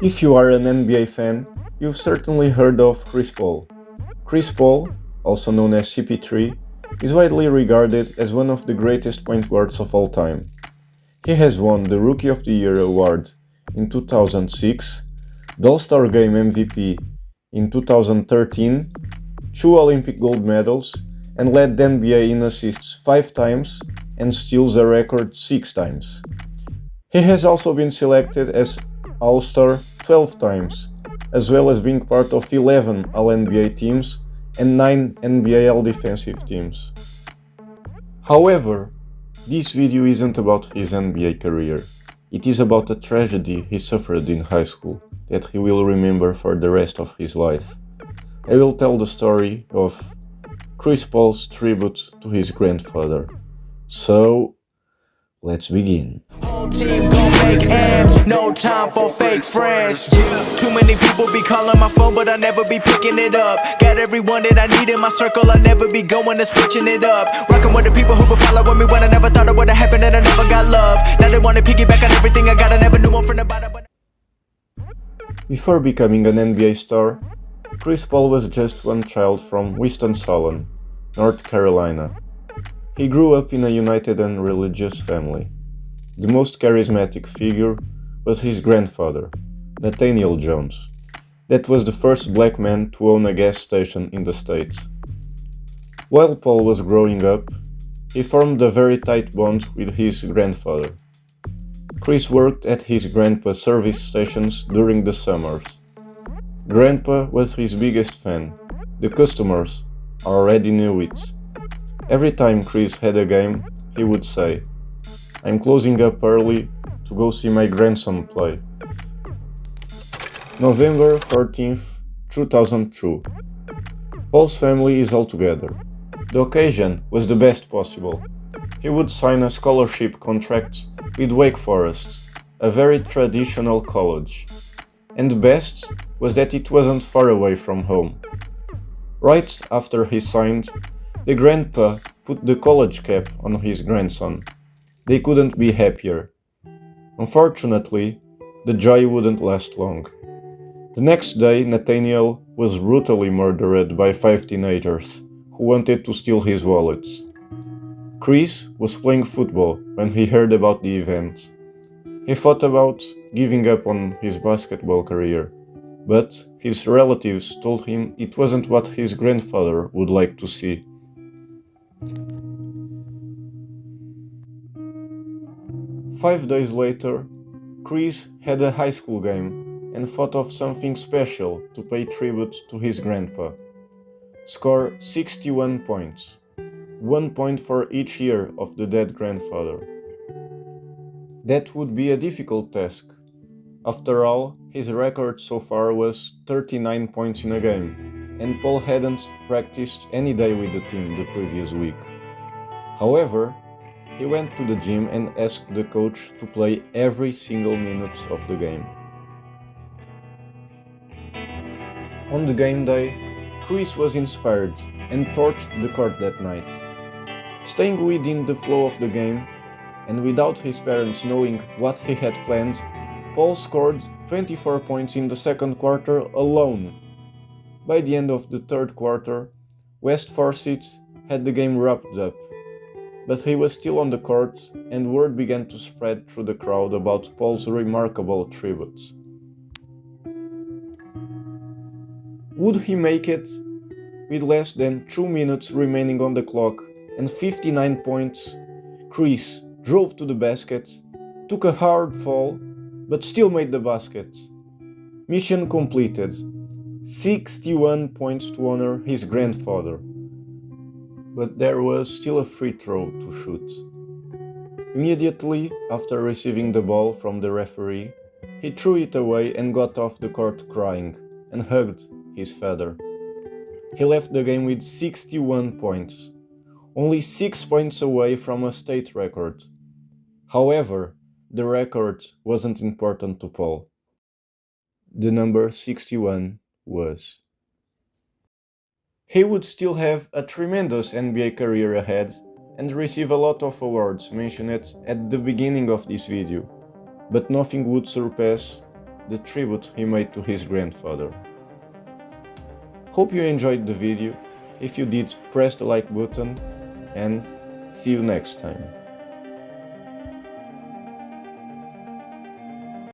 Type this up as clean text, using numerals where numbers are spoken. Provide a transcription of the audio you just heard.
If you are an NBA fan, you've certainly heard of Chris Paul. Chris Paul, also known as CP3, is widely regarded as one of the greatest point guards of all time. He has won the Rookie of the Year award in 2006, the All-Star Game MVP in 2013, two Olympic gold medals, and led the NBA in assists 5 times and steals a record 6 times. He has also been selected as All-Star 12 times, as well as being part of 11 All-NBA teams and 9 NBA All-Defensive teams. However, this video isn't about his NBA career. It is about a tragedy he suffered in high school that he will remember for the rest of his life. I will tell the story of Chris Paul's tribute to his grandfather. So, let's begin. Team gon' make ends, no time for fake friends. Too many people be calling my phone, but I never be picking it up. Got everyone that I need in my circle, I never be going and switching it up. Rocking with the people who been following me when I never thought it would've happened and I never got love. Now they wanna piggyback on everything I got, I never knew one from the bottom. Before becoming an NBA star, Chris Paul was just one child from Winston-Salem, North Carolina. He grew up in a united and religious family. The most charismatic figure was his grandfather, Nathaniel Jones. That was the first black man to own a gas station in the States. While Paul was growing up, he formed a very tight bond with his grandfather. Chris worked at his grandpa's service stations during the summers. Grandpa was his biggest fan. The customers already knew it. Every time Chris had a game, he would say, "I'm closing up early to go see my grandson play." November 14th, 2002. Paul's family is all together. The occasion was the best possible. He would sign a scholarship contract with Wake Forest, a very traditional college. And the best was that it wasn't far away from home. Right after he signed, the grandpa put the college cap on his grandson. They couldn't be happier. Unfortunately, the joy wouldn't last long. The next day, Nathaniel was brutally murdered by 5 teenagers who wanted to steal his wallet. Chris was playing football when he heard about the event. He thought about giving up on his basketball career, but his relatives told him it wasn't what his grandfather would like to see. Five days later, Chris had a high school game and thought of something special to pay tribute to his grandpa. Score 61 points, 1 point for each year of the dead grandfather. That would be a difficult task. After all, his record so far was 39 points in a game, and Paul hadn't practiced any day with the team the previous week. However, he went to the gym and asked the coach to play every single minute of the game. On the game day, Chris was inspired and torched the court that night. Staying within the flow of the game, and without his parents knowing what he had planned, Paul scored 24 points in the second quarter alone. By the end of the third quarter, West Forsyth had the game wrapped up, but he was still on the court and word began to spread through the crowd about Paul's remarkable tribute. Would he make it? With less than 2 minutes remaining on the clock and 59 points, Chris drove to the basket, took a hard fall, but still made the basket. Mission completed. 61 points to honor his grandfather. But there was still a free throw to shoot. Immediately after receiving the ball from the referee, he threw it away and got off the court crying and hugged his father. He left the game with 61 points, only 6 points away from a state record. However, the record wasn't important to Paul. The number 61 was. He would still have a tremendous NBA career ahead and receive a lot of awards mentioned at the beginning of this video, but nothing would surpass the tribute he made to his grandfather. Hope you enjoyed the video. If you did, press the like button and see you next time.